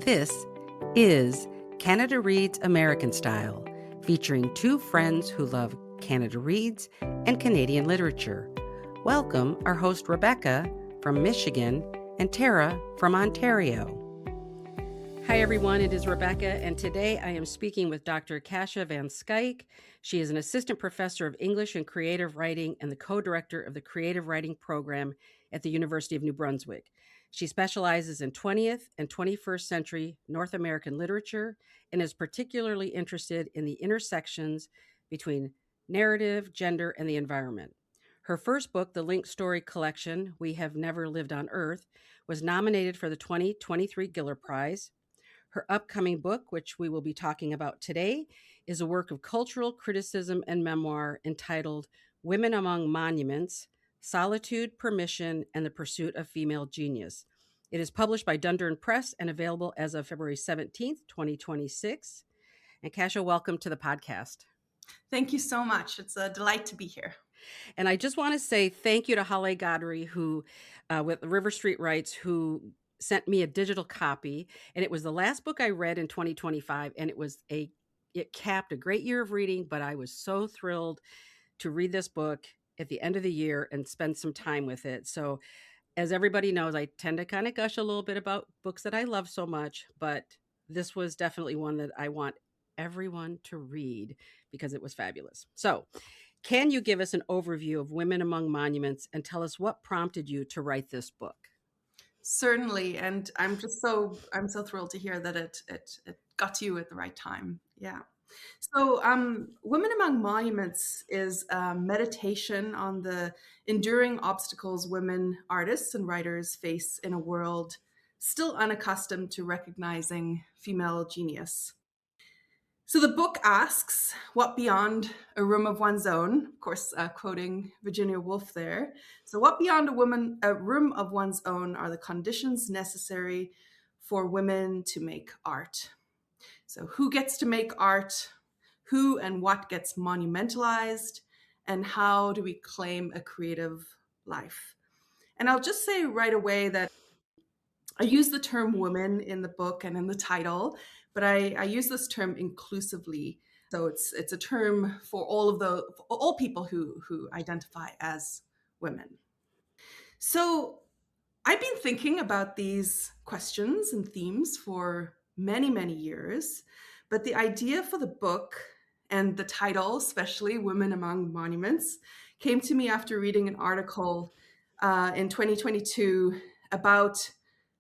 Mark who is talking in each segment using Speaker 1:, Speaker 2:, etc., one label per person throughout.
Speaker 1: This is Canada Reads American Style, featuring two friends who love Canada Reads and Canadian literature. Welcome our host Rebecca from Michigan and Tara from Ontario. Hi everyone, it is Rebecca, and today I am speaking with Dr. Kasia Van Schaik. She is an assistant professor of English and creative writing and the co-director of the creative writing program at the University of New Brunswick. She specializes in 20th and 21st century North American literature and is particularly interested in the intersections between narrative, gender, and the environment. Her first book, the linked story collection, We Have Never Lived on Earth, was nominated for the 2023 Giller Prize. Her upcoming book, which we will be talking about today, is a work of cultural criticism and memoir entitled Women Among Monuments, Solitude, Permission, and the Pursuit of Female Genius. It is published by Dundurn Press and available as of February 17th, 2026. And Kasia, welcome to the podcast.
Speaker 2: Thank you so much. It's a delight to be here.
Speaker 1: And I just want to say thank you to Halle Godry, who, with River Street Writes, who sent me a digital copy. And it was the last book I read in 2025. And it capped a great year of reading, but I was so thrilled to read this book at the end of the year and spend some time with it. So as everybody knows, I tend to kind of gush a little bit about books that I love so much, but this was definitely one that I want everyone to read because it was fabulous. So can you give us an overview of Women Among Monuments and tell us what prompted you to write this book?
Speaker 2: Certainly, and I'm so thrilled to hear that it got to you at the right time. Yeah. So, Women Among Monuments is a meditation on the enduring obstacles women artists and writers face in a world still unaccustomed to recognizing female genius. So the book asks, what beyond a room of one's own, of course, quoting Virginia Woolf there. So what beyond a room of one's own are the conditions necessary for women to make art? So who gets to make art? Who and what gets monumentalized? And how do we claim a creative life? And I'll just say right away that I use the term woman in the book and in the title, but I use this term inclusively. So it's a term for all people who identify as women. So I've been thinking about these questions and themes for many, many years, but the idea for the book and the title, especially Women Among Monuments, came to me after reading an article in 2022 about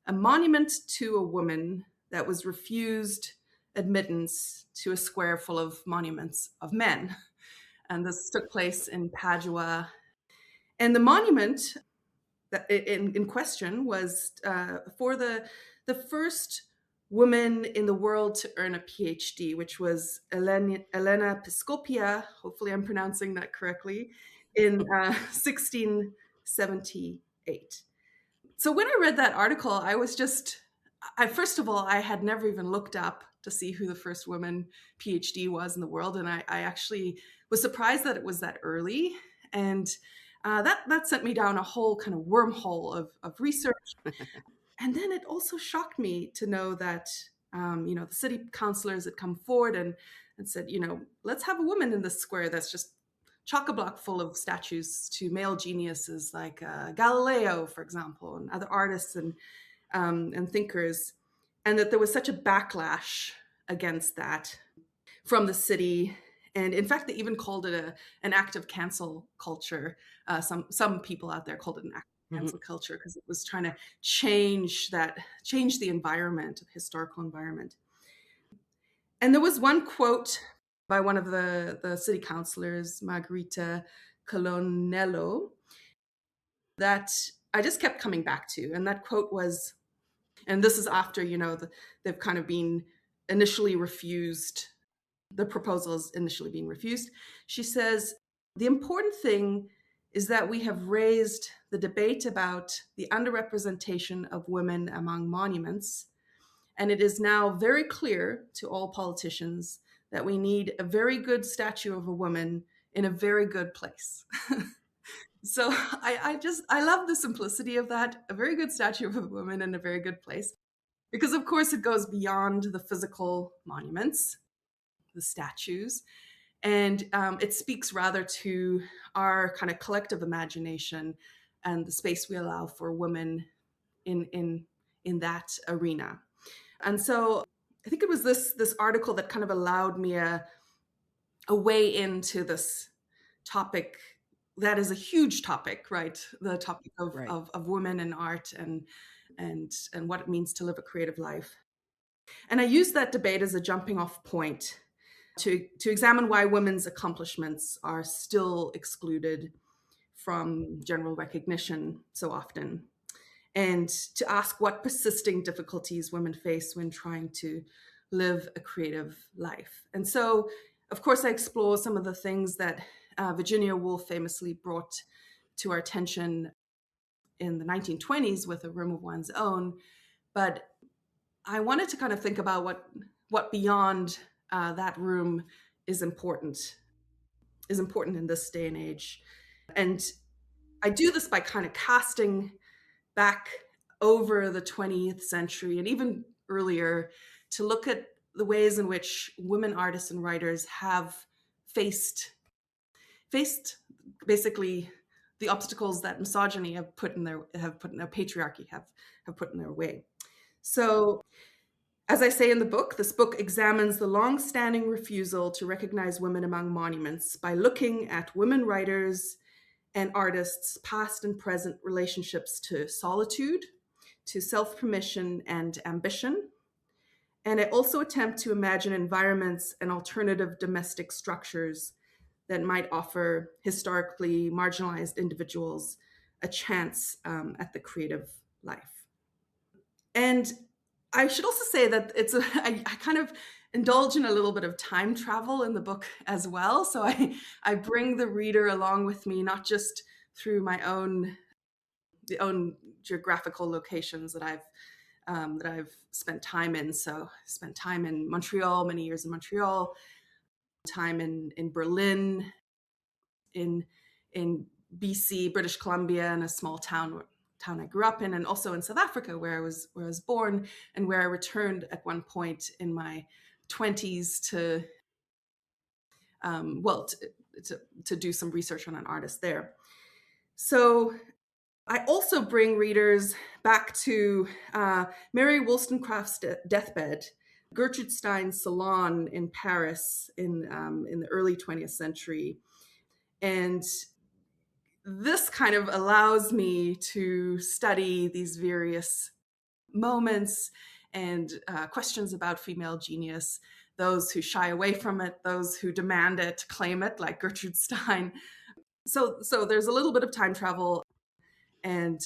Speaker 2: a monument to a woman that was refused admittance to a square full of monuments of men. And this took place in Padua. And the monument that in question was for the first woman in the world to earn a PhD, which was Elena Piscopia, hopefully I'm pronouncing that correctly, in 1678. So when I read that article, I was first of all, I had never even looked up to see who the first woman PhD was in the world. And I actually was surprised that it was that early. And that sent me down a whole kind of wormhole of research. And then it also shocked me to know that, the city councilors had come forward and said, let's have a woman in this square that's just chock-a-block full of statues to male geniuses like Galileo, for example, and other artists and thinkers, and that there was such a backlash against that from the city. And in fact, they even called it an act of cancel culture. Some people out there called it an act of cancel culture because it was trying to change the environment, historical environment. And there was one quote by one of the city councilors, Margherita Colonnello, that I just kept coming back to. And that quote was, and this is after, they've kind of been initially refused, the proposals initially being refused. She says, the important thing is that we have raised the debate about the underrepresentation of women among monuments. And it is now very clear to all politicians that we need a very good statue of a woman in a very good place. So I love the simplicity of that, a very good statue of a woman in a very good place. because of course it goes beyond the physical monuments, the statues, and it speaks rather to our kind of collective imagination and the space we allow for women in that arena. And so I think it was this article that kind of allowed me a way into this topic that is a huge topic, right? The topic
Speaker 1: Right.
Speaker 2: of women and art and what it means to live a creative life. And I used that debate as a jumping off point to examine why women's accomplishments are still excluded from general recognition so often, and to ask what persisting difficulties women face when trying to live a creative life. And so, of course, I explore some of the things that Virginia Woolf famously brought to our attention in the 1920s with A Room of One's Own. But I wanted to kind of think about what beyond that room is important in this day and age. And I do this by kind of casting back over the 20th century and even earlier to look at the ways in which women artists and writers have faced basically the obstacles that misogyny have put in their patriarchy have put in their way. So, as I say in the book, this book examines the long-standing refusal to recognize women among monuments by looking at women writers and artists' past and present relationships to solitude, to self-permission and ambition. And I also attempt to imagine environments and alternative domestic structures that might offer historically marginalized individuals a chance at the creative life. And I should also say that I kind of indulge in a little bit of time travel in the book as well. So I bring the reader along with me, not just through my own geographical locations that I've spent time in. So I spent time in Montreal, many years in Montreal, time in Berlin, in BC, British Columbia, in a small town I grew up in, and also in South Africa, where I was born, and where I returned at one point in my 20s to to do some research on an artist there. So I also bring readers back to Mary Wollstonecraft's deathbed, Gertrude Stein's salon in Paris in the early 20th century. And this kind of allows me to study these various moments and questions about female genius, those who shy away from it, those who demand it, claim it, like Gertrude Stein. So there's a little bit of time travel and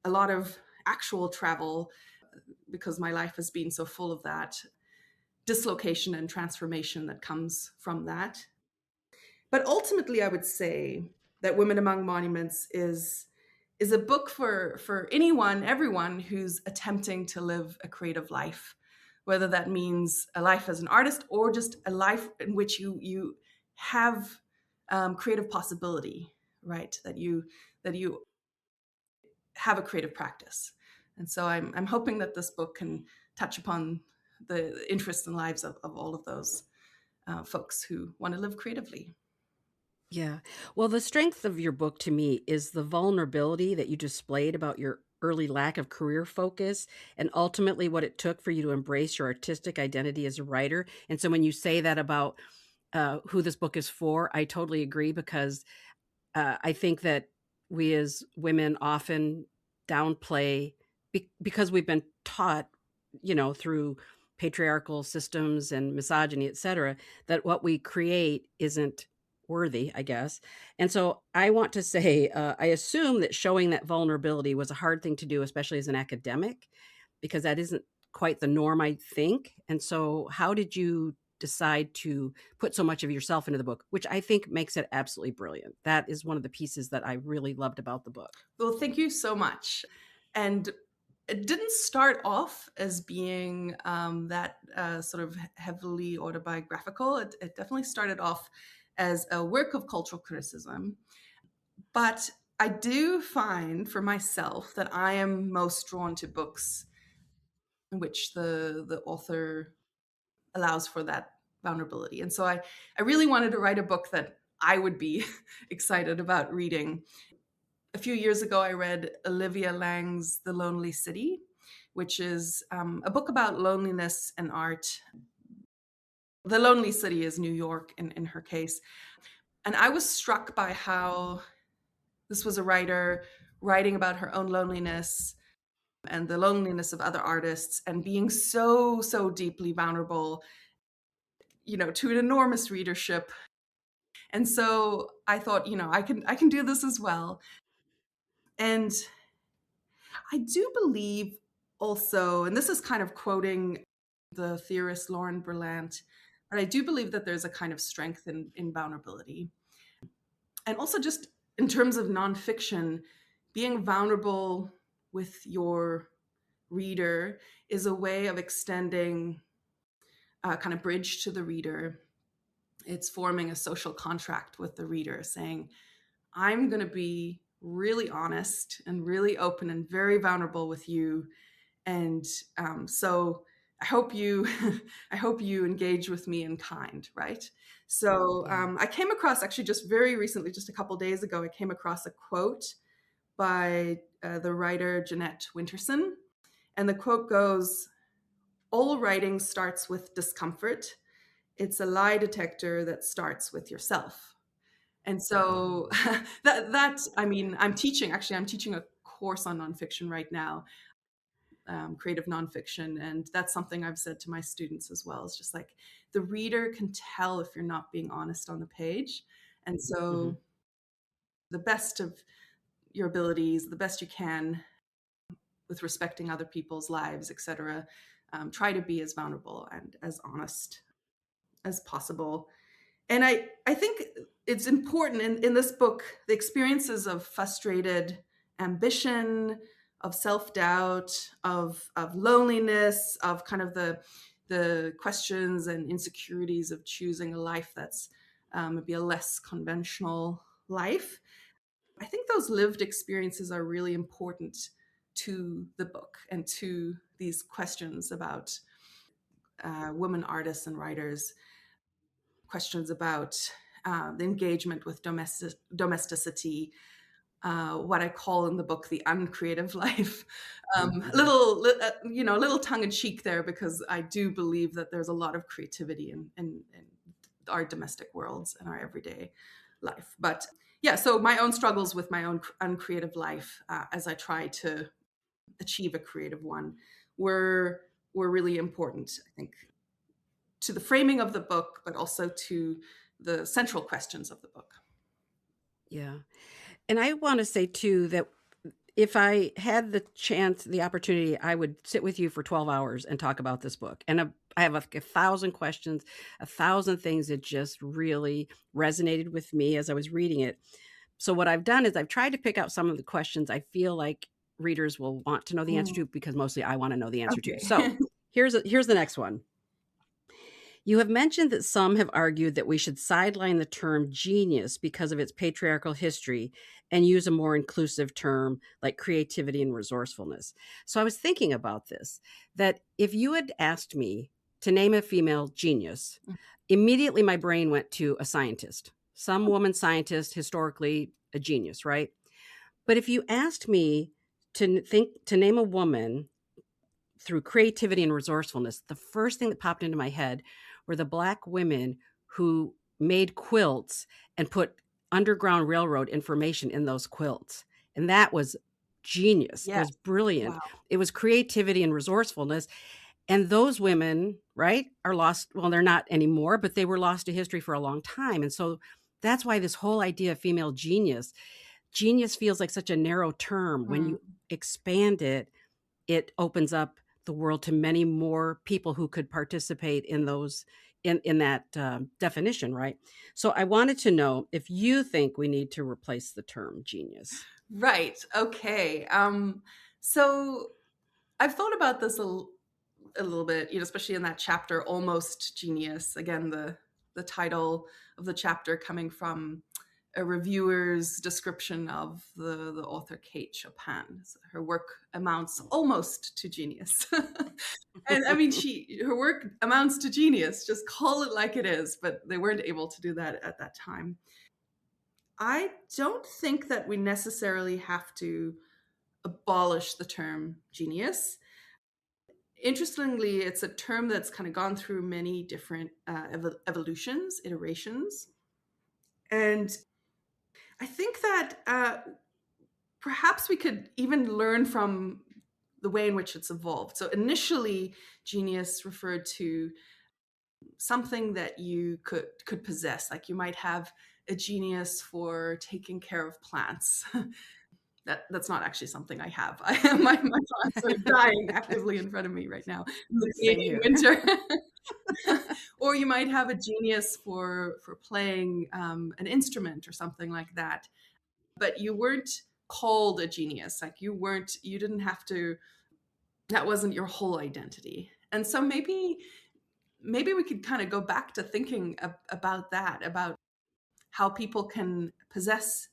Speaker 2: a lot of actual travel, because my life has been so full of that dislocation and transformation that comes from that. But ultimately, I would say that Women Among Monuments is a book for anyone, everyone who's attempting to live a creative life, whether that means a life as an artist or just a life in which you have creative possibility, right? That you have a creative practice. And so I'm hoping that this book can touch upon the interests and lives of all of those folks who want to live creatively.
Speaker 1: Yeah. Well, the strength of your book to me is the vulnerability that you displayed about your early lack of career focus and ultimately what it took for you to embrace your artistic identity as a writer. And so when you say that about who this book is for, I totally agree because I think that we as women often downplay because we've been taught, through patriarchal systems and misogyny, et cetera, that what we create isn't worthy, I guess. And so I want to say, I assume that showing that vulnerability was a hard thing to do, especially as an academic, because that isn't quite the norm, I think. And so, how did you decide to put so much of yourself into the book, which I think makes it absolutely brilliant? That is one of the pieces that I really loved about the book.
Speaker 2: Well, thank you so much. And it didn't start off as being that sort of heavily autobiographical. It definitely started off as a work of cultural criticism. But I do find for myself that I am most drawn to books in which the author allows for that vulnerability. And so I really wanted to write a book that I would be excited about reading. A few years ago, I read Olivia Lang's The Lonely City, which is a book about loneliness and art. The Lonely City is New York in her case. And I was struck by how this was a writer writing about her own loneliness and the loneliness of other artists and being so deeply vulnerable, to an enormous readership. And so I thought, I can do this as well. And I do believe also, and this is kind of quoting the theorist Lauren Berlant, but I do believe that there's a kind of strength in vulnerability. And also just in terms of nonfiction, being vulnerable with your reader is a way of extending a kind of bridge to the reader. It's forming a social contract with the reader, saying, I'm going to be really honest and really open and very vulnerable with you. And so I hope you, I hope you engage with me in kind, right? So I came across, actually just very recently, just a couple days ago, I came across a quote by the writer Jeanette Winterson. And the quote goes, "All writing starts with discomfort. It's a lie detector that starts with yourself." And so I'm teaching a course on nonfiction right now, creative nonfiction. And that's something I've said to my students as well. It's just like the reader can tell if you're not being honest on the page. And so the best of your abilities, the best you can with respecting other people's lives, etc. Try to be as vulnerable and as honest as possible. And I think it's important in this book, the experiences of frustrated ambition, of self-doubt, of loneliness, of kind of the questions and insecurities of choosing a life that's maybe a less conventional life. I think those lived experiences are really important to the book and to these questions about women artists and writers, questions about the engagement with domesticity, what I call in the book the uncreative life. A little tongue in cheek there, because I do believe that there's a lot of creativity in our domestic worlds and our everyday life. But yeah, so my own struggles with my own uncreative life as I try to achieve a creative one were really important, I think, to the framing of the book, but also to the central questions of the book.
Speaker 1: Yeah. And I want to say too that if I had the chance, the opportunity, I would sit with you for 12 hours and talk about this book. And I have 1,000 questions, 1,000 things that just really resonated with me as I was reading it. So what I've done is I've tried to pick out some of the questions I feel like readers will want to know the answer to, because mostly I want to know the answer to.
Speaker 2: Okay.
Speaker 1: So here's the next one. You have mentioned that some have argued that we should sideline the term genius because of its patriarchal history and use a more inclusive term like creativity and resourcefulness. So I was thinking about this, that if you had asked me to name a female genius, immediately my brain went to a scientist, some woman scientist, historically a genius, right? But if you asked me to name a woman through creativity and resourcefulness, the first thing that popped into my head were the Black women who made quilts and put Underground Railroad information in those quilts. And that was genius. It
Speaker 2: Yes.
Speaker 1: was brilliant.
Speaker 2: Wow.
Speaker 1: It was creativity and resourcefulness. And those women, right, are lost. Well, they're not anymore, but they were lost to history for a long time. And so that's why this whole idea of female genius feels like such a narrow term. When you expand it, it opens up the world to many more people who could participate in those in that definition, right? So I wanted to know if you think we need to replace the term genius.
Speaker 2: Right. Okay. So I've thought about this a little bit, especially in that chapter, Almost Genius. Again, the title of the chapter coming from a reviewer's description of the author Kate Chopin. So her work amounts almost to genius. And I mean, her work amounts to genius. Just call it like it is. But they weren't able to do that at that time. I don't think that we necessarily have to abolish the term genius. Interestingly, it's a term that's kind of gone through many different evolutions, iterations. And I think that perhaps we could even learn from the way in which it's evolved. So initially, genius referred to something that you could possess. Like you might have a genius for taking care of plants. That's not actually something I have. My plants are dying actively in front of me right now in the
Speaker 1: Same
Speaker 2: Canadian
Speaker 1: here.
Speaker 2: winter. Or you might have a genius for playing an instrument or something like that. But you weren't called a genius. Like you didn't have to. That wasn't your whole identity. And so maybe we could kind of go back to thinking about that, about how people can possess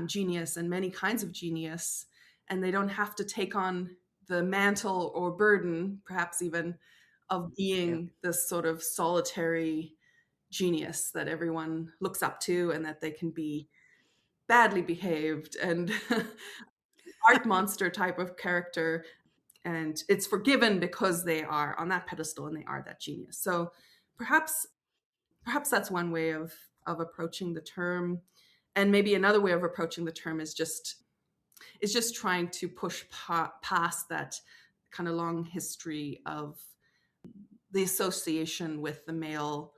Speaker 2: genius and many kinds of genius, and they don't have to take on the mantle or burden, perhaps even, of
Speaker 1: Yeah.
Speaker 2: being this sort of solitary genius that everyone looks up to, and that they can be badly behaved and art monster type of character, and it's forgiven because they are on that pedestal and they are that genius. So perhaps that's one way of approaching the term. And maybe another way of approaching the term is just trying to push past that kind of long history of the association with the male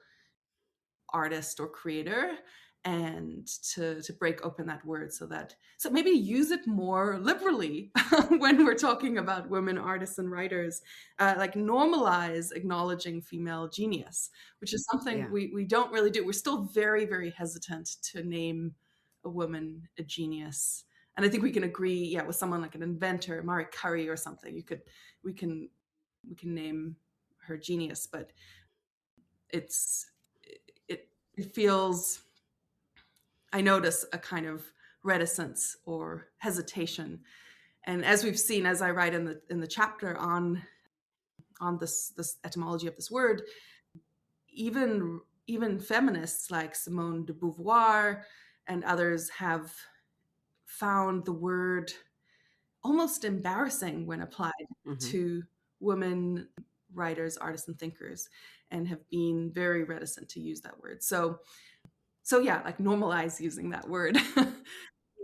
Speaker 2: artist or creator, and to break open that word, so maybe use it more liberally when we're talking about women artists and writers, like normalize acknowledging female genius, which is something
Speaker 1: Yeah.
Speaker 2: we don't really do. We're still very, very hesitant to name a woman a genius. And I think we can agree, yeah, with someone like an inventor, Marie Curie or something, we can name her genius, but it's it feels, I notice a kind of reticence or hesitation. And as we've seen, as I write in the chapter on this etymology of this word, even feminists like Simone de Beauvoir and others have found the word almost embarrassing when applied
Speaker 1: Hmm.
Speaker 2: to women writers, artists, and thinkers, and have been very reticent to use that word. So yeah, like normalize using that word when it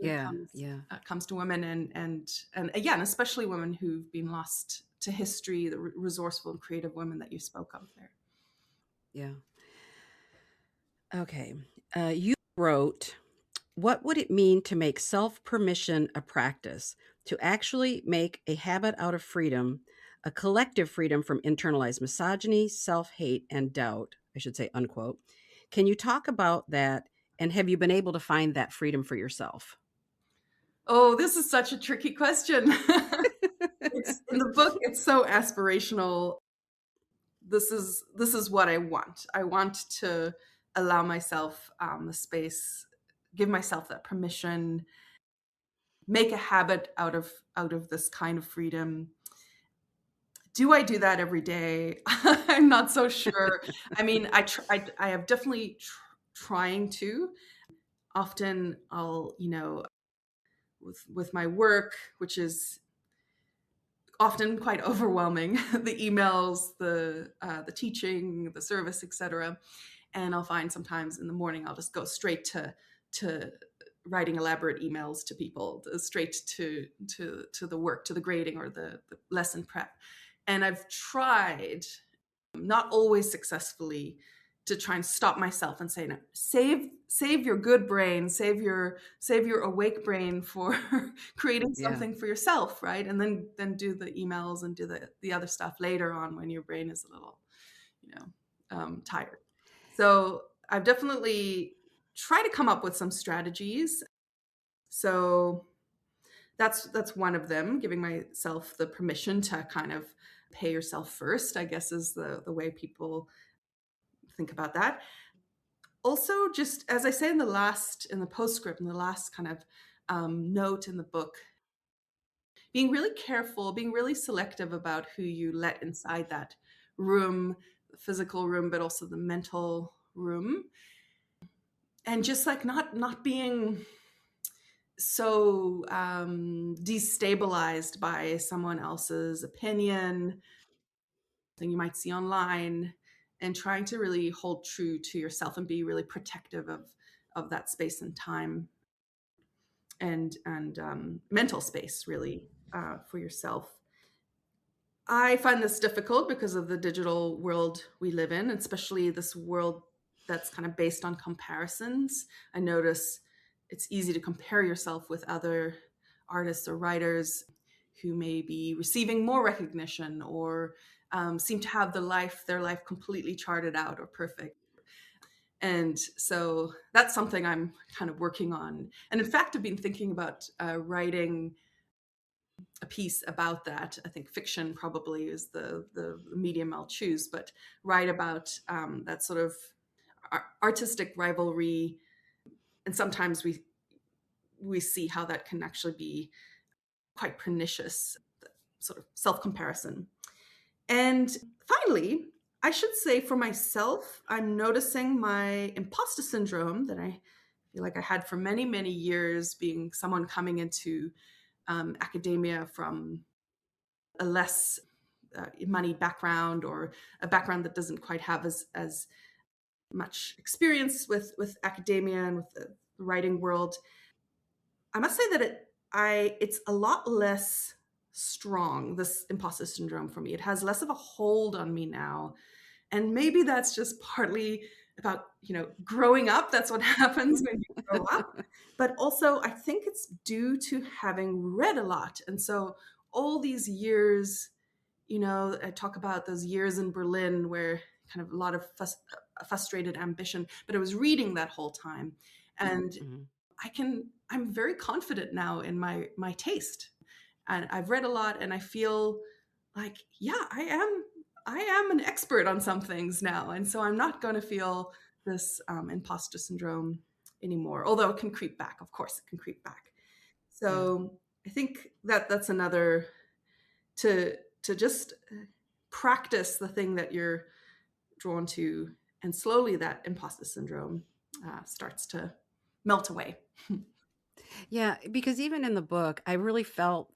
Speaker 1: Yeah. Yeah.
Speaker 2: comes to women, and again, especially women who've been lost to history, the resourceful and creative women that you spoke of there.
Speaker 1: Yeah. Okay. You wrote, what would it mean to make self permission a practice, to actually make a habit out of freedom, a collective freedom from internalized misogyny, self hate, and doubt? I should say, unquote. Can you talk about that? And have you been able to find that freedom for yourself?
Speaker 2: Oh, this is such a tricky question. It's in the book, it's so aspirational. This is what I want. I want to allow myself the space, give myself that permission, make a habit out of this kind of freedom. Do I do that every day? I'm not so sure. I mean, I have definitely trying to. Often I'll, with my work, which is often quite overwhelming, the emails, the teaching, the service, etc. And I'll find sometimes in the morning I'll just go straight to writing elaborate emails to people, straight to the work, to the grading or the lesson prep. And I've tried, not always successfully, to try and stop myself and say, no, save your good brain, save your awake brain for creating
Speaker 1: Yeah.
Speaker 2: something for yourself, right? And then do the emails and do the other stuff later on when your brain is a little, tired. So I've definitely tried to come up with some strategies. So that's one of them, giving myself the permission to kind of pay yourself first, I guess, is the way people think about that. also, just as I say in the postscript, in the last kind of note in the book, being really careful, being really selective about who you let inside that room, the physical room, but also the mental room. And just like not being so destabilized by someone else's opinion, thing you might see online, and trying to really hold true to yourself and be really protective of that space and time and mental space, really, for yourself. I find this difficult because of the digital world we live in, especially this world that's kind of based on comparisons. I notice it's easy to compare yourself with other artists or writers who may be receiving more recognition or seem to have their life completely charted out or perfect. And so that's something I'm kind of working on. And in fact, I've been thinking about writing a piece about that. I think fiction probably is the medium I'll choose, but write about that sort of artistic rivalry. And sometimes we see how that can actually be quite pernicious, sort of self-comparison. And finally, I should say for myself, I'm noticing my imposter syndrome that I feel like I had for many, many years, being someone coming into academia from a less money background, or a background that doesn't quite have as much experience with academia and with the writing world. I must say that it's a lot less strong, this imposter syndrome, for me. It has less of a hold on me now. And maybe that's just partly about, growing up. That's what happens when you grow up. But also, I think it's due to having read a lot. And so all these years, I talk about those years in Berlin where kind of a lot of frustrated ambition, but I was reading that whole time. And
Speaker 1: Mhm.
Speaker 2: I'm very confident now in my taste. And I've read a lot, and I feel like, yeah, I am an expert on some things now. And so I'm not going to feel this imposter syndrome anymore, although it can creep back. Of course, it can creep back.
Speaker 1: Yeah.
Speaker 2: So I think that's another, to just practice the thing that you're drawn to, and slowly that imposter syndrome starts to melt away.
Speaker 1: Yeah, because even in the book, I really felt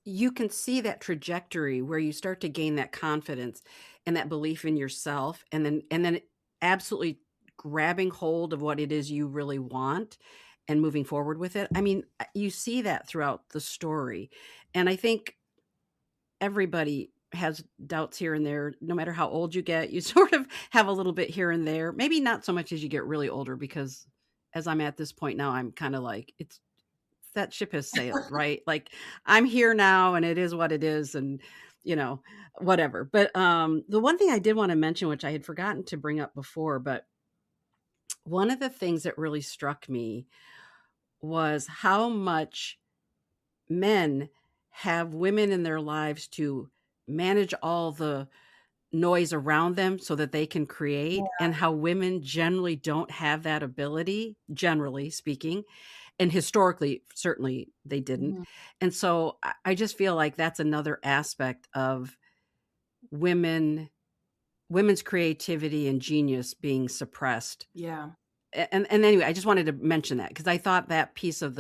Speaker 1: you can see that trajectory where you start to gain that confidence and that belief in yourself, and then absolutely grabbing hold of what it is you really want and moving forward with it. I mean, you see that throughout the story. And I think everybody has doubts here and there. No matter how old you get, you sort of have a little bit here and there. Maybe not so much as you get really older, because as I'm at this point now, I'm kind of like, it's that ship has sailed, right? Like, I'm here now and it is what it is, and you know, whatever. But the one thing I did want to mention, which I had forgotten to bring up before, but one of the things that really struck me was how much men have women in their lives to manage all the noise around them so that they can create, and how women generally don't have that ability, generally speaking, and historically certainly they didn't.
Speaker 2: Mhm.
Speaker 1: And so I just feel like that's another aspect of women women's creativity and genius being suppressed.
Speaker 2: Yeah.
Speaker 1: And anyway, I just wanted to mention that because I thought that piece of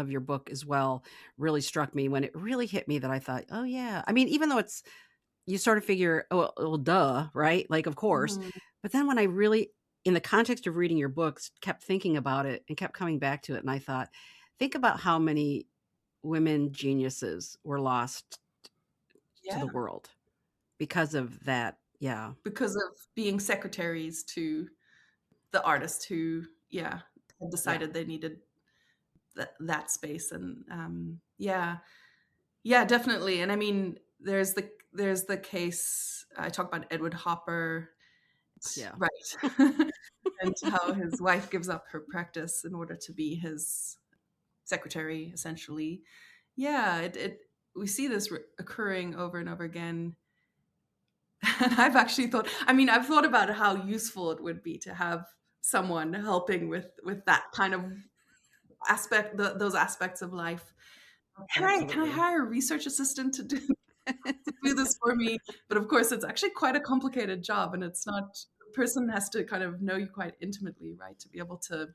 Speaker 1: your book as well really struck me when it really hit me, that I thought, oh yeah. I mean, even though it's, you sort of figure, oh, well, duh, right? Like, of course.
Speaker 2: Mhm.
Speaker 1: But then when I really, in the context of reading your books, kept thinking about it and kept coming back to it, and I thought, think about how many women geniuses were lost to
Speaker 2: Yeah.
Speaker 1: the world because of that. Yeah.
Speaker 2: Because of being secretaries to the artist who, yeah, had
Speaker 1: Yeah.
Speaker 2: decided they needed that space. And yeah, yeah, definitely. And I mean, there's the case, I talk about Edward Hopper,
Speaker 1: Yeah.
Speaker 2: right? And how his wife gives up her practice in order to be his secretary, essentially. Yeah, it we see this occurring over and over again. And I've actually thought, I mean, I've thought about how useful it would be to have someone helping with that kind of aspect, those aspects of life. Can I
Speaker 1: Absolutely.
Speaker 2: hire a research assistant to do this for me? But of course, it's actually quite a complicated job, and it's not. The person has to kind of know you quite intimately, right, to be able to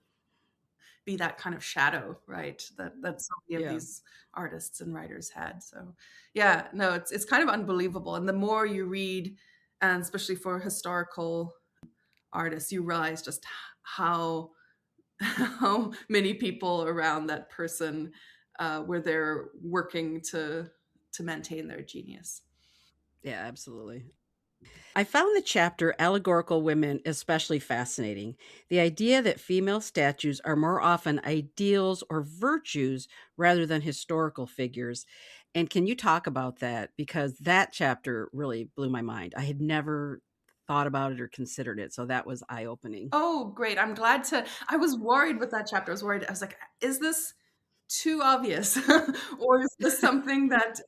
Speaker 2: be that kind of shadow, right? That so many of
Speaker 1: Yeah.
Speaker 2: these artists and writers had. So, yeah, no, it's kind of unbelievable. And the more you read, and especially for historical artists, you realize just how how many people around that person were there working to maintain their genius.
Speaker 1: Yeah, absolutely. I found the chapter Allegorical Women especially fascinating. The idea that female statues are more often ideals or virtues rather than historical figures. And can you talk about that? Because that chapter really blew my mind. I had never thought about it or considered it. So that was eye opening.
Speaker 2: Oh, great. I'm glad to. I was worried with that chapter. I was worried. I was like, is this too obvious? Or is this something that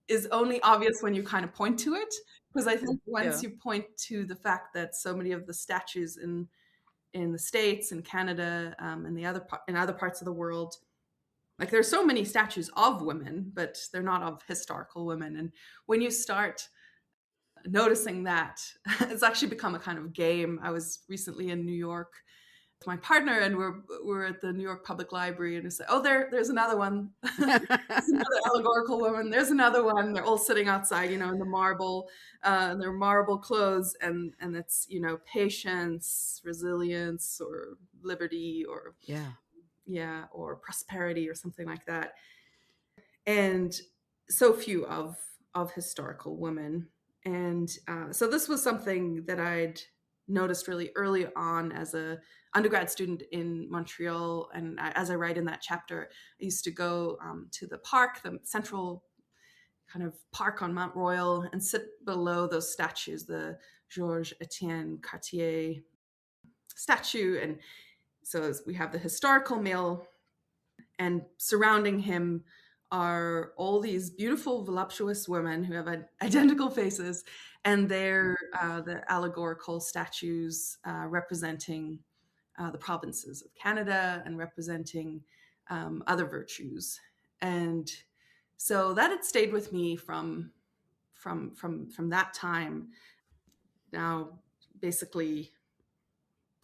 Speaker 2: is only obvious when you kind of point to it? Because I think once
Speaker 1: Yeah.
Speaker 2: you point to the fact that so many of the statues in the States and Canada, and in other parts of the world, like there's so many statues of women, but they're not of historical women. And when you start noticing that, it's actually become a kind of game. I was recently in New York with my partner, and we're at the New York Public Library, and we say, "Oh, there's another one. There's another allegorical woman. There's another one." They're all sitting outside, in the marble, their marble clothes, and it's patience, resilience, or liberty, or
Speaker 1: Yeah.
Speaker 2: yeah, or prosperity, or something like that. And so few of historical women. And so this was something that I'd noticed really early on as a undergrad student in Montreal. And as I write in that chapter, I used to go to the park, the central kind of park on Mount Royal, and sit below those statues, the Georges Etienne Cartier statue. And so we have the historical male, and surrounding him are all these beautiful, voluptuous women who have identical faces, and they're the allegorical statues representing the provinces of Canada and representing other virtues. And so that had stayed with me from that time. Now, basically,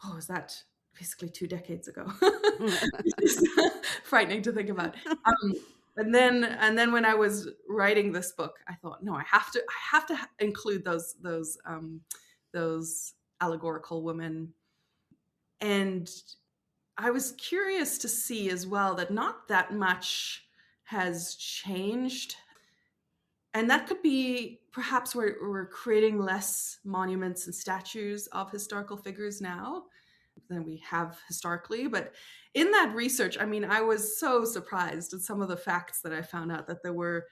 Speaker 2: oh, is that basically 2 decades ago? It's frightening to think about. Um, and then when I was writing this book, I thought, no, I have to include those allegorical women. And I was curious to see as well that not that much has changed. And that could be perhaps we're creating less monuments and statues of historical figures now than we have historically. But in that research, I mean, I was so surprised at some of the facts that I found out, that there were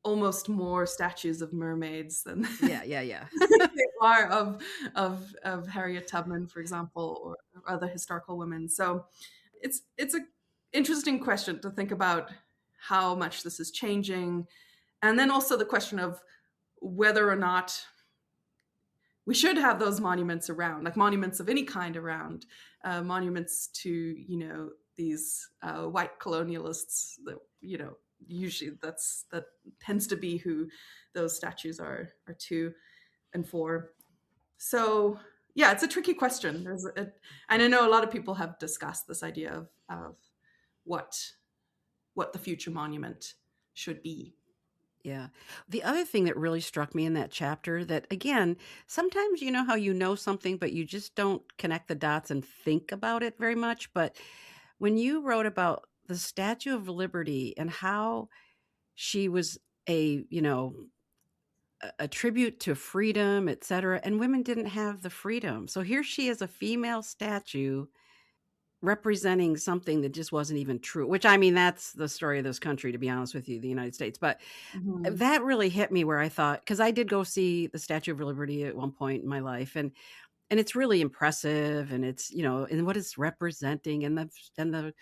Speaker 2: almost more statues of mermaids than
Speaker 1: Yeah. Yeah. Yeah.
Speaker 2: there are of Harriet Tubman, for example, or other historical women. So it's a interesting question to think about how much this is changing, and then also the question of whether or not we should have those monuments around, like monuments of any kind around, monuments to these white colonialists that usually that tends to be who those statues are to and for. So yeah, it's a tricky question. And I know a lot of people have discussed this idea of what the future monument should be.
Speaker 1: Yeah. The other thing that really struck me in that chapter, that again, sometimes you know how you know something, but you just don't connect the dots and think about it very much. But when you wrote about the Statue of Liberty and how she was a, a tribute to freedom, et cetera, and women didn't have the freedom. So here she is, a female statue representing something that just wasn't even true, which I mean, that's the story of this country, to be honest with you, the United States. But
Speaker 2: Mhm.
Speaker 1: that really hit me, where I thought, because I did go see the Statue of Liberty at one point in my life, and it's really impressive, and it's and what it's representing, and the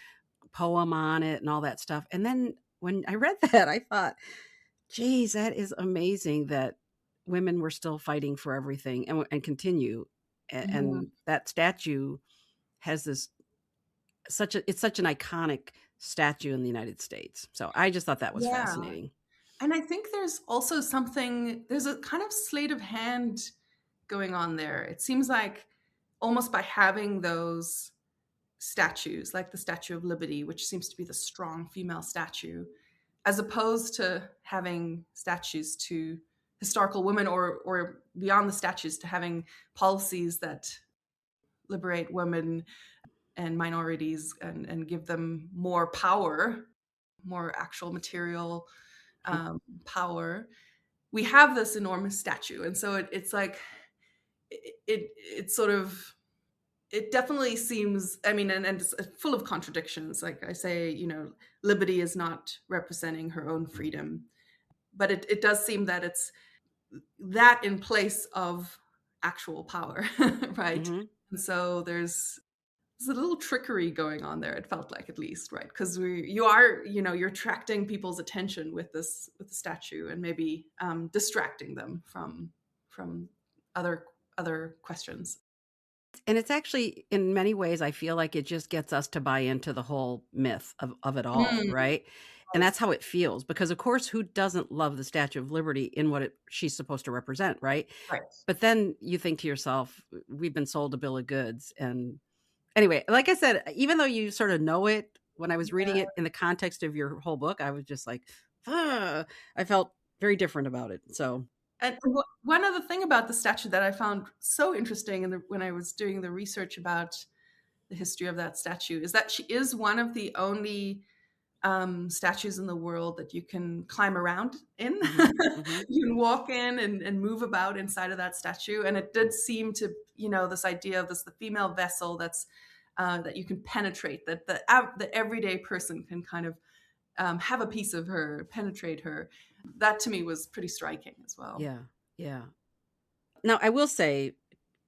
Speaker 1: poem on it, and all that stuff. And then when I read that, I thought, geez, that is amazing that women were still fighting for everything, and continue. and that statue has it's such an iconic statue in the United States. So I just thought that was
Speaker 2: Yeah.
Speaker 1: fascinating.
Speaker 2: And I think there's also there's a kind of sleight of hand going on there. It seems like almost by having those statues, like the Statue of Liberty, which seems to be the strong female statue, as opposed to having statues to historical women, or beyond the statues, to having policies that liberate women and minorities and give them more power, more actual material power. We have this enormous statue, and so it's like it sort of, it definitely seems, I mean, and it's full of contradictions. Like I say, Liberty is not representing her own freedom, but it does seem that it's that in place of actual power, right?
Speaker 1: Mm-hmm.
Speaker 2: And so there's a little trickery going on there. It felt like, at least, right? Because you're attracting people's attention with the statue, and maybe distracting them from other questions.
Speaker 1: And it's actually, in many ways, I feel like it just gets us to buy into the whole myth of it all,
Speaker 2: Mm,
Speaker 1: right? And
Speaker 2: yes.
Speaker 1: that's how it feels, because of course, who doesn't love the Statue of Liberty in what she's supposed to represent, right?
Speaker 2: Right.
Speaker 1: But then you think to yourself, we've been sold a bill of goods. And anyway, like I said, even though you sort of know it, when I was reading
Speaker 2: Yeah.
Speaker 1: it in the context of your whole book, I was just like, ah, I felt very different about it. So,
Speaker 2: And one other thing about the statue that I found so interesting when I was doing the research about the history of that statue is that she is one of the only statues in the world that you can climb around in.
Speaker 1: mhm, mhm.
Speaker 2: You can walk in and move about inside of that statue. And it did seem to, this idea of the female vessel that you can penetrate, that the everyday person can kind of have a piece of her, penetrate her. That to me was pretty striking as well.
Speaker 1: Yeah, yeah. Now, I will say,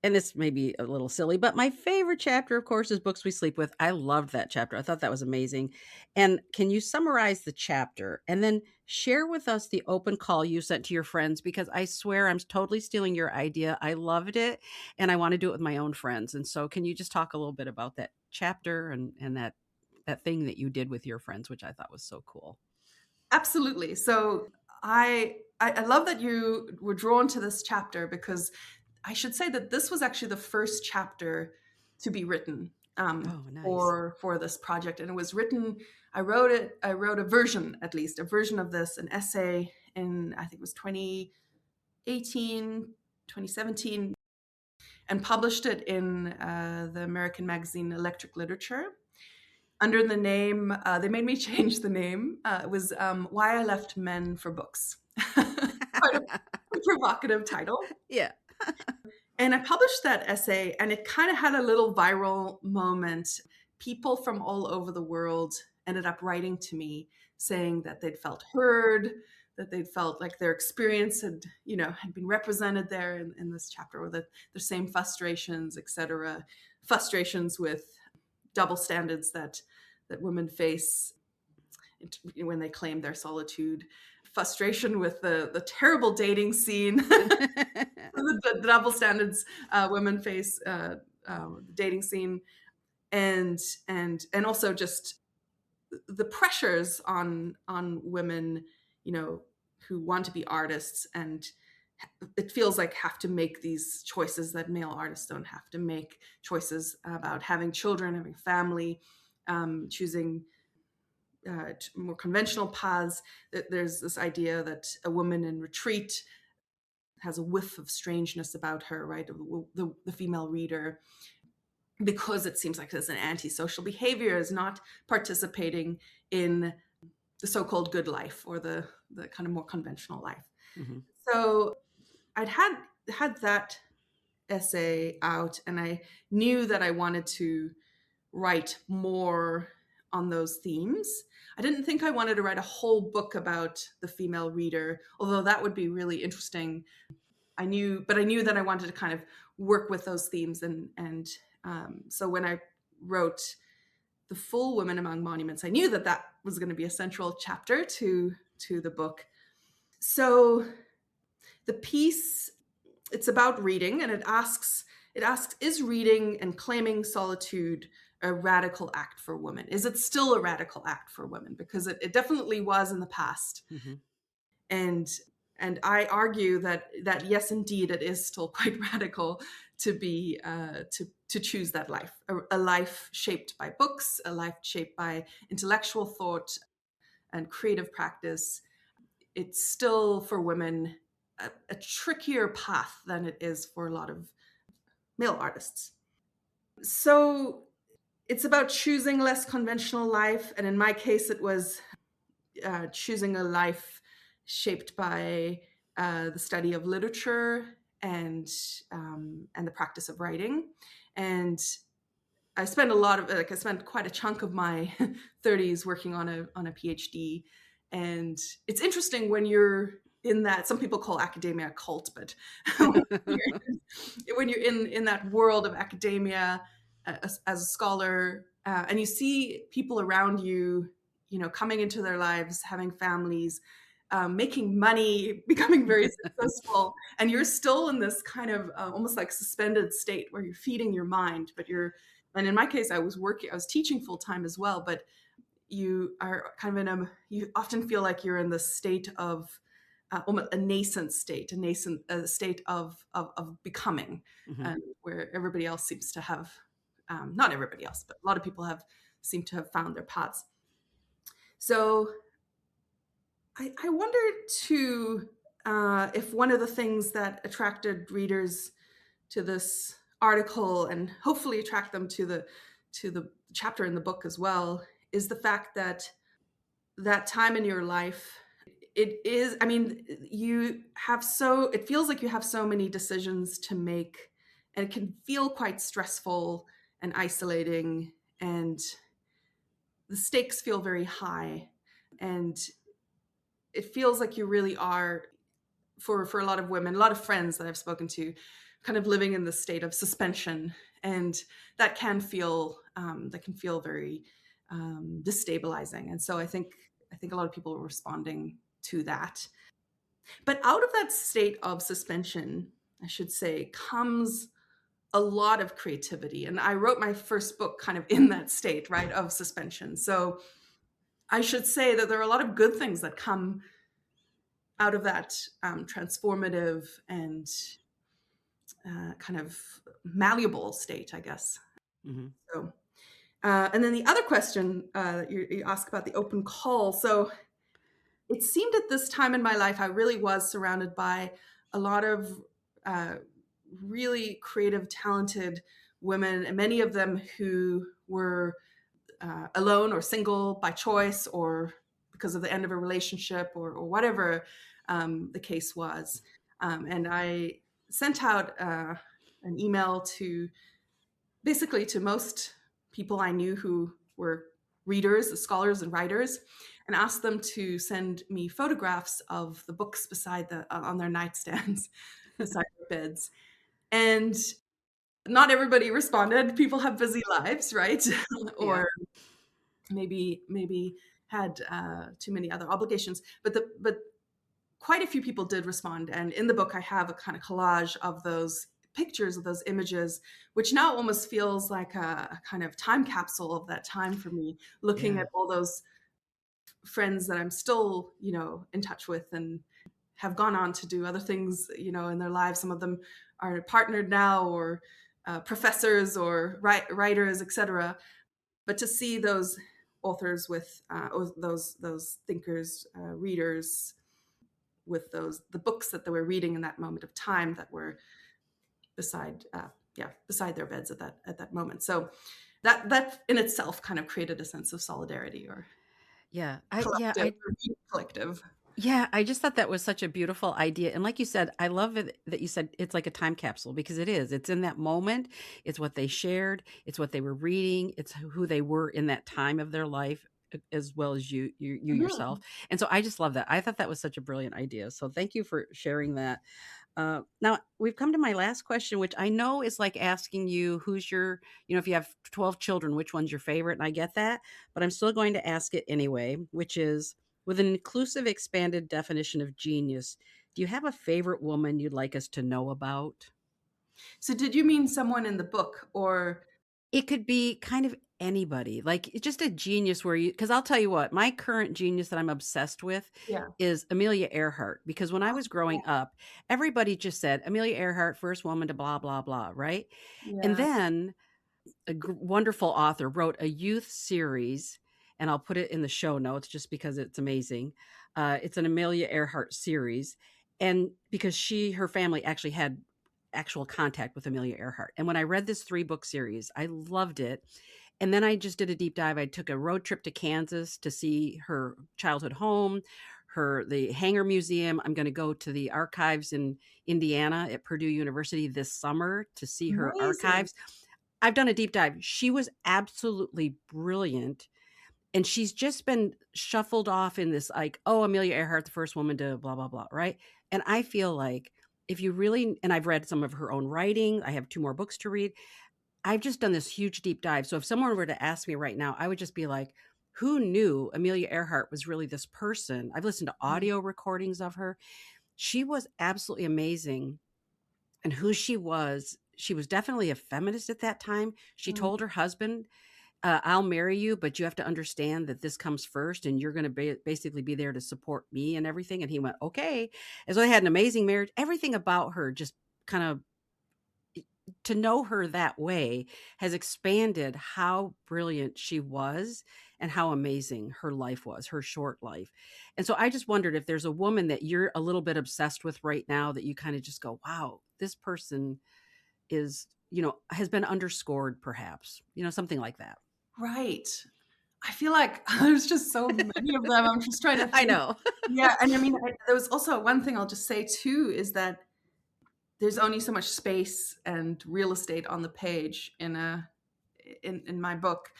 Speaker 1: and this may be a little silly, but my favorite chapter, of course, is Books We Sleep With. I loved that chapter. I thought that was amazing. And can you summarize the chapter and then share with us the open call you sent to your friends? Because I swear I'm totally stealing your idea. I loved it and I want to do it with my own friends. And so, can you just talk a little bit about that chapter and that thing that you did with your friends, which I thought was so cool?
Speaker 2: Absolutely. So I love that you were drawn to this chapter, because I should say that this was actually the first chapter to be written
Speaker 1: Oh, nice.
Speaker 2: for this project, and it was written. I wrote it. I wrote a version, at least a version of this, an essay in, I think it was 2018, 2017, and published it in the American magazine Electric Literature under the name. They made me change the name. It was "Why I Left Men for Books." Quite a provocative title.
Speaker 1: Yeah.
Speaker 2: And I published that essay, and it kind of had a little viral moment. People from all over the world ended up writing to me saying that they'd felt heard, that they'd felt like their experience had been represented there in this chapter, or that their same frustrations, etc., frustrations with double standards that women face when they claim their solitude, frustration with the terrible dating scene, the double standards women face, the dating scene, and also just the pressures on women, who want to be artists, and it feels like have to make these choices that male artists don't have to make, choices about having children, having family, choosing more conventional paths. There's this idea that a woman in retreat has a whiff of strangeness about her, right? The female reader, because it seems like there's an antisocial behavior, is not participating in the so-called good life, or the kind of more conventional life.
Speaker 1: hmm
Speaker 2: So I'd had that essay out, and I knew that I wanted to write more on those themes. I didn't think I wanted to write a whole book about the female reader, although that would be really interesting. I knew that I wanted to kind of work with those themes, and so when I wrote the full Women Among Monuments, I knew that that was going to be a central chapter to the book. So the piece, it's about reading, and it asks It asks, is reading and claiming solitude a radical act for women? Is it still a radical act for women? Because it definitely was in the past.
Speaker 1: Mm-hmm.
Speaker 2: And I argue that yes, indeed, it is still quite radical to be to choose that life, a life shaped by books, a life shaped by intellectual thought and creative practice. It's still for women a trickier path than it is for a lot of male artists. So it's about choosing less conventional life, and in my case, it was choosing a life shaped by the study of literature and the practice of writing. And I spent I spent quite a chunk of my 30s working on a PhD. And it's interesting when you're in that, some people call academia a cult, but when you're in that world of academia as a scholar, and you see people around you, coming into their lives, having families, making money, becoming very successful, and you're still in this kind of almost like suspended state where you're feeding your mind, and in my case, I was teaching full time as well, but you are kind of you often feel like you're in the state of almost a nascent state, a state of becoming,
Speaker 1: Mm-hmm.
Speaker 2: where everybody else seems to have, not everybody else, but a lot of people seem to have found their paths. So I wondered too if one of the things that attracted readers to this article, and hopefully attract them to the chapter in the book as well, is the fact that time in your life, it feels like you have so many decisions to make, and it can feel quite stressful and isolating, and the stakes feel very high, and it feels like you really are, for a lot of women, a lot of friends that I've spoken to, kind of living in this state of suspension, and that can feel very destabilizing. And so I think a lot of people are responding to that. But out of that state of suspension, I should say, comes a lot of creativity. And I wrote my first book kind of in that state, right, of suspension. So I should say that there are a lot of good things that come out of that transformative and kind of malleable state, I guess.
Speaker 1: Mm-hmm.
Speaker 2: So, and then the other question that you asked about the open call. So it seemed at this time in my life, I really was surrounded by a lot of really creative, talented women, and many of them who were alone or single by choice, or because of the end of a relationship, or whatever the case was. And I sent out an email to basically to most people I knew who were readers, scholars, and writers, and asked them to send me photographs of the books on their nightstands beside their beds. And not everybody responded. People have busy lives, right? Or maybe had too many other obligations. But quite a few people did respond. And in the book, I have a kind of collage of those pictures, of those images, which now almost feels like a kind of time capsule of that time for me, looking at all those friends that I'm still, in touch with, and have gone on to do other things, in their lives. Some of them are partnered now, or professors, or writers, etc. But to see those authors with those thinkers, readers, with the books that they were reading in that moment of time, that were beside their beds at that moment. So that in itself kind of created a sense of solidarity, or collective.
Speaker 1: Yeah, I just thought that was such a beautiful idea. And like you said, I love it that you said it's like a time capsule, because it is. It's in that moment. It's what they shared. It's what they were reading. It's who they were in that time of their life, as well as you yourself. And so I just love that. I thought that was such a brilliant idea. So thank you for sharing that. Now we've come to my last question, which I know is like asking you who's your, if you have 12 children, which one's your favorite? And I get that, but I'm still going to ask it anyway, which is, with an inclusive, expanded definition of genius, do you have a favorite woman you'd like us to know about?
Speaker 2: So did you mean someone in the book or
Speaker 1: It could be kind of anybody, like, it's just a genius where you, because 'cause I'll tell you what, my current genius that I'm obsessed with
Speaker 2: yeah.
Speaker 1: is Amelia Earhart, because when I was growing up, everybody just said, "Amelia Earhart, first woman to blah, blah, blah," right? And
Speaker 2: Yeah.
Speaker 1: then a wonderful author wrote a youth series, and I'll put it in the show notes just because it's amazing. It's an Amelia Earhart series, and because her family actually had actual contact with Amelia Earhart. And when I read this 3-book series, I loved it. And then I just did a deep dive. I took a road trip to Kansas to see her childhood home, the Hanger Museum. I'm going to go to the archives in Indiana at Purdue University this summer to see her
Speaker 2: Amazing.
Speaker 1: archives. I've done a deep dive. She was absolutely brilliant, and she's just been shuffled off in this, like, "Oh, Amelia Earhart, the first woman to blah, blah, blah," right? And I feel like if you really, and I've read some of her own writing, I have 2 more books to read. I've just done this huge deep dive, so if someone were to ask me right now, I would just be like, "Who knew Amelia Earhart was really this person?" I've listened to audio recordings of her. She was absolutely amazing, and who she was definitely a feminist at that time. She
Speaker 2: Mm.
Speaker 1: told her husband, "I'll marry you, but you have to understand that this comes first, and you're gonna basically be there to support me and everything," and he went, "Okay." And so they had an amazing marriage. Everything about her just kind of, to know her that way has expanded how brilliant she was and how amazing her life was, her short life. And so I just wondered if there's a woman that you're a little bit obsessed with right now that you kind of just go, "Wow, this person is, has been underscored perhaps," something like that.
Speaker 2: Right. I feel like there's just so many of them. I'm just trying to
Speaker 1: I
Speaker 2: think.
Speaker 1: know.
Speaker 2: Yeah, and I mean, there was also one thing I'll just say too is that there's only so much space and real estate on the page in my book,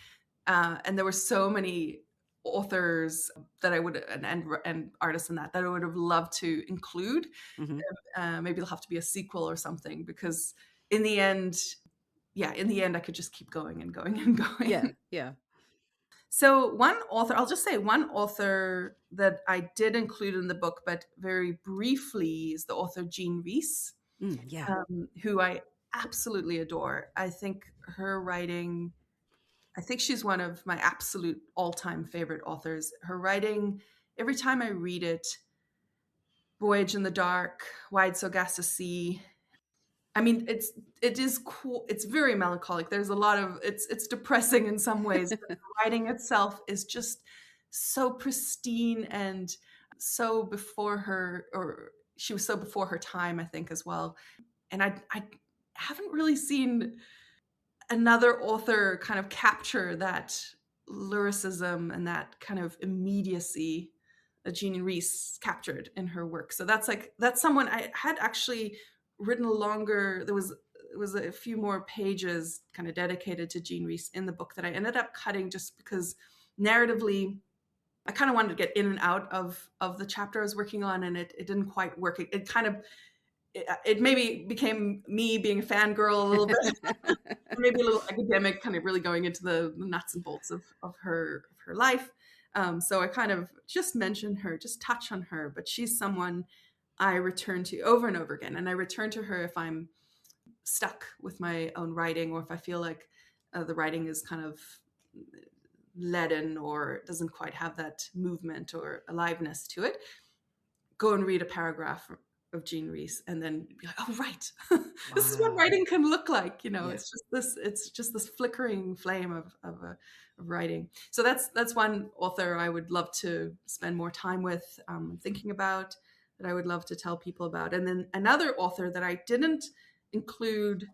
Speaker 2: and there were so many authors that I would and artists in that I would have loved to include.
Speaker 1: Mhm.
Speaker 2: Maybe there'll have to be a sequel or something because in the end, yeah, in the end, I could just keep going and going and
Speaker 1: Yeah,
Speaker 2: going.
Speaker 1: yeah.
Speaker 2: So one author, I'll just say one author that I did include in the book, but very briefly, is the author Jean Rhys,
Speaker 1: Yeah.
Speaker 2: who I absolutely adore. I think her writing, I think she's one of my absolute all-time favorite authors. Her writing, every time I read it, Voyage in the Dark, Wide So Gas to Sea, I mean, it is cool. It's very melancholic. There's a lot of it's depressing in some ways, but the writing itself is just so pristine and so before her, or she was so before her time, I think, as well. And I haven't really seen another author kind of capture that lyricism and that kind of immediacy that Jean Rhys captured in her work. So that's someone I had actually written longer. There was a few more pages kind of dedicated to Jean Rhys in the book that I ended up cutting just because narratively I kind of wanted to get in and out of the chapter I was working on, and it didn't quite work. It kind of it maybe became me being a fangirl a little bit, maybe a little academic, kind of really going into the nuts and bolts of her life. So I kind of just mention her, just touch on her, but she's someone I return to over and over again, and I return to her if I'm stuck with my own writing, or if I feel like the writing is kind of leaden or doesn't quite have that movement or aliveness to it. Go and read a paragraph of Jean Rhys and then be like, oh right, this is what
Speaker 1: Wow.
Speaker 2: writing can look like.
Speaker 1: Yeah.
Speaker 2: It's just this flickering flame of writing. So that's one author I would love to spend more time with, thinking about, that I would love to tell people about. And then another author that I didn't include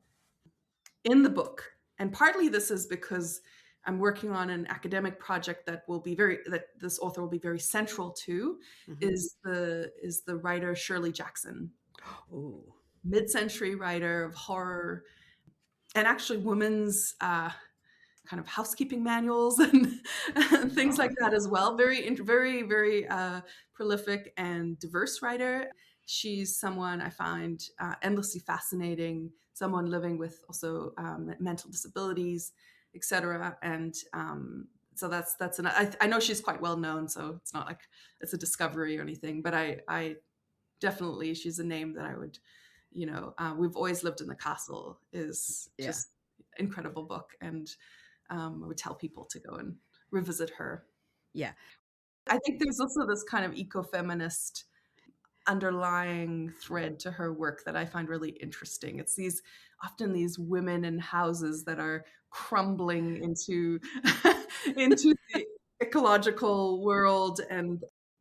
Speaker 2: in the book, and partly this is because I'm working on an academic project that this author will be very central to,
Speaker 1: Mhm.
Speaker 2: is the writer Shirley Jackson,
Speaker 1: Ooh.
Speaker 2: mid-century writer of horror and actually women's kind of housekeeping manuals and things like that as well. Very, very prolific and diverse writer. She's someone I find endlessly fascinating, someone living with also mental disabilities, etc. And so I know she's quite well known, so it's not like it's a discovery or anything, but I definitely, she's a name that I would We've Always Lived in the Castle is
Speaker 1: Yeah.
Speaker 2: just incredible book, and I would tell people to go and revisit her.
Speaker 1: Yeah.
Speaker 2: I think there's also this kind of ecofeminist underlying thread to her work that I find really interesting. It's often these women in houses that are crumbling into into the ecological world, and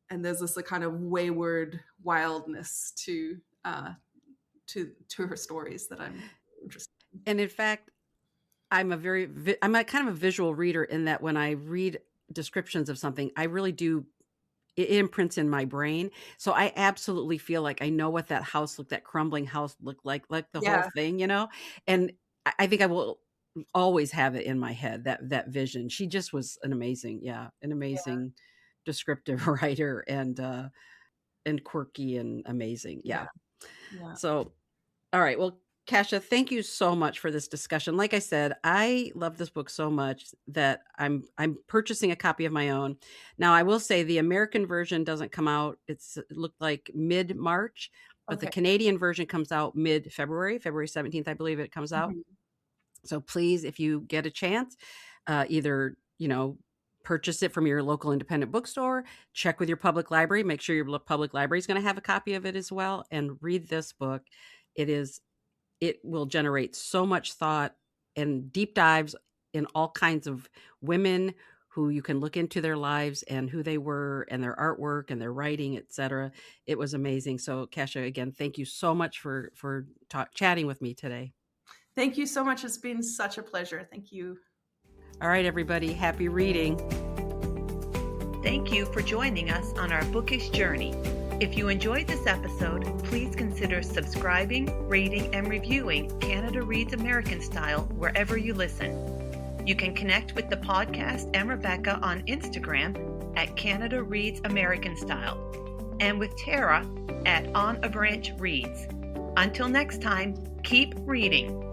Speaker 2: there's this kind of wayward wildness to her stories that I'm interested in.
Speaker 1: And in fact, I'm a kind of a visual reader, in that when I read descriptions of something, I really do, it imprints in my brain. So I absolutely feel like I know what that crumbling house looked like the whole
Speaker 2: Yeah,
Speaker 1: thing, and I think I will always have it in my head, that vision. She just was an amazing
Speaker 2: yeah,
Speaker 1: descriptive writer, and quirky and amazing.
Speaker 2: yeah,
Speaker 1: Yeah.
Speaker 2: yeah.
Speaker 1: So, all right. Well, Kasia, thank you so much for this discussion. Like I said, I love this book so much that I'm purchasing a copy of my own. Now, I will say the American version doesn't come out. It looked like mid-March, but the
Speaker 2: Okay.
Speaker 1: Canadian version comes out mid-February, February 17th, I believe it comes out.
Speaker 2: Mhm.
Speaker 1: So please, if you get a chance, either, purchase it from your local independent bookstore, check with your public library, make sure your public library is going to have a copy of it as well, and read this book. It will generate so much thought and deep dives in all kinds of women who you can look into their lives and who they were and their artwork and their writing, etc. It was amazing. So, Kasia, again, thank you so much for chatting with me today.
Speaker 2: Thank you so much. It's been such a pleasure. Thank you.
Speaker 1: All right, everybody, happy reading.
Speaker 3: Thank you for joining us on our bookish journey. If you enjoyed this episode, please consider subscribing, rating, and reviewing Canada Reads American Style wherever you listen. You can connect with the podcast and Rebecca on Instagram at Canada Reads American Style, and with Tara at On a Branch Reads. Until next time, keep reading.